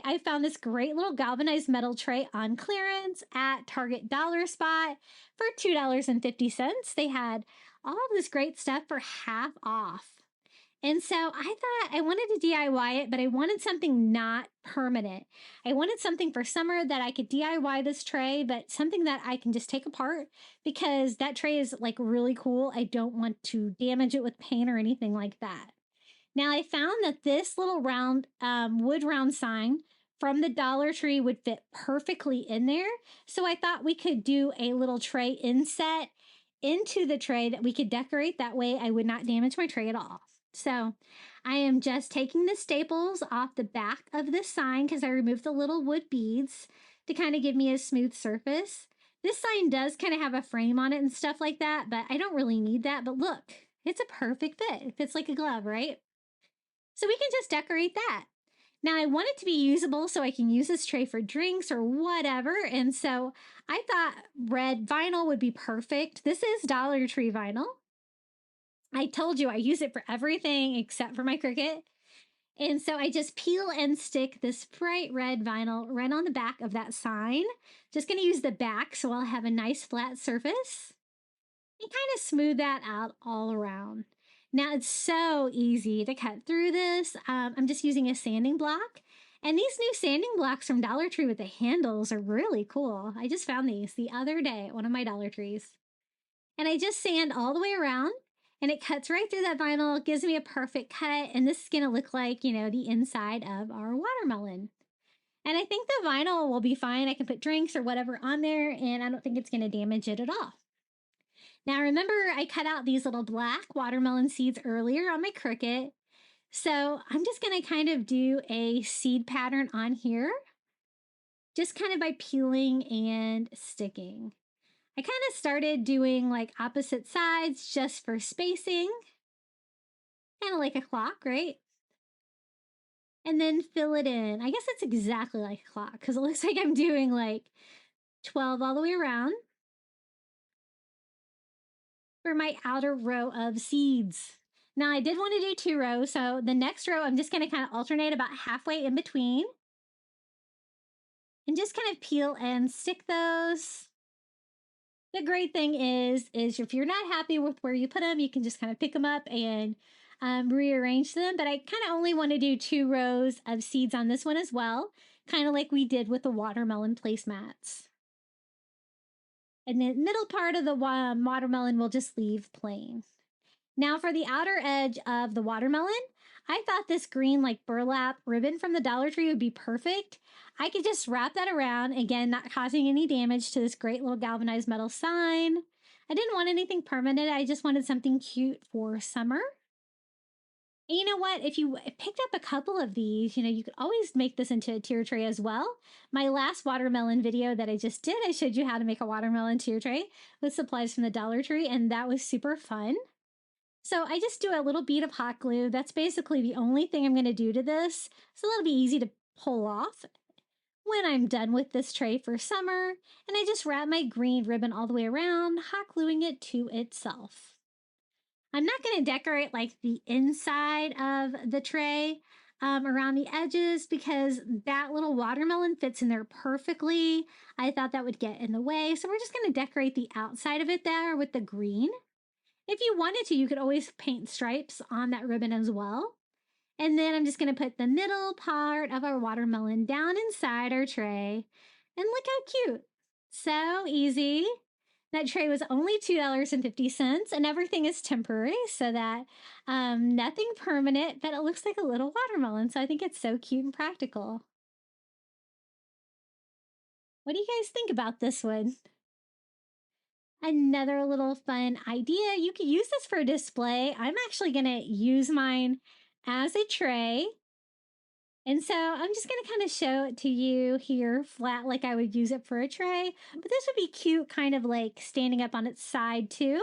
I found this great little galvanized metal tray on clearance at Target Dollar Spot for $2.50. They had all of this great stuff for half off. And so I thought I wanted to DIY it, but I wanted something not permanent. I wanted something for summer that I could DIY this tray, but something that I can just take apart because that tray is like really cool. I don't want to damage it with paint or anything like that. Now I found that this little round wood round sign from the Dollar Tree would fit perfectly in there. So I thought we could do a little tray inset into the tray that we could decorate. That way I would not damage my tray at all. So I am just taking the staples off the back of the sign because I removed the little wood beads to kind of give me a smooth surface. This sign does kind of have a frame on it and stuff like that, but I don't really need that. But look, it's a perfect fit. It fits like a glove, right? So we can just decorate that. Now I want it to be usable so I can use this tray for drinks or whatever. And so I thought red vinyl would be perfect. This is Dollar Tree vinyl. I told you I use it for everything except for my Cricut. And so I just peel and stick this bright red vinyl right on the back of that sign. Just going to use the back so I'll have a nice flat surface. And kind of smooth that out all around. Now it's so easy to cut through this. I'm just using a sanding block. And these new sanding blocks from Dollar Tree with the handles are really cool. I just found these the other day at one of my Dollar Trees. And I just sand all the way around. And it cuts right through that vinyl, gives me a perfect cut. And this is going to look like, you know, the inside of our watermelon. And I think the vinyl will be fine. I can put drinks or whatever on there, and I don't think it's going to damage it at all. Now, remember, I cut out these little black watermelon seeds earlier on my Cricut. So I'm just going to kind of do a seed pattern on here, just kind of by peeling and sticking. I kind of started doing like opposite sides just for spacing, kind of like a clock, right? And then fill it in. I guess it's exactly like a clock because it looks like I'm doing like 12 all the way around for my outer row of seeds. Now I did want to do 2 rows, so the next row I'm just going to kind of alternate about halfway in between and just kind of peel and stick those. The great thing is if you're not happy with where you put them, you can just kind of pick them up and rearrange them. But I kind of only want to do 2 rows of seeds on this one as well, kind of like we did with the watermelon placemats. And the middle part of the watermelon we'll just leave plain. Now for the outer edge of the watermelon, I thought this green like burlap ribbon from the Dollar Tree would be perfect. I could just wrap that around, again, not causing any damage to this great little galvanized metal sign. I didn't want anything permanent. I just wanted something cute for summer. And you know what? If you picked up a couple of these, you know, you could always make this into a tier tray as well. My last watermelon video that I just did, I showed you how to make a watermelon tier tray with supplies from the Dollar Tree, and that was super fun. So I just do a little bead of hot glue. That's basically the only thing I'm going to do to this. So it'll be easy to pull off when I'm done with this tray for summer. And I just wrap my green ribbon all the way around, hot gluing it to itself. I'm not going to decorate like the inside of the tray around the edges because that little watermelon fits in there perfectly. I thought that would get in the way. So we're just going to decorate the outside of it there with the green. If you wanted to, you could always paint stripes on that ribbon as well. And then I'm just going to put the middle part of our watermelon down inside our tray. And look how cute. So easy. That tray was only $2.50 and everything is temporary so that nothing permanent, but it looks like a little watermelon. So I think it's so cute and practical. What do you guys think about this one? Another little fun idea. You could use this for a display. I'm actually going to use mine as a tray. And so I'm just going to kind of show it to you here flat like I would use it for a tray. But this would be cute kind of like standing up on its side too.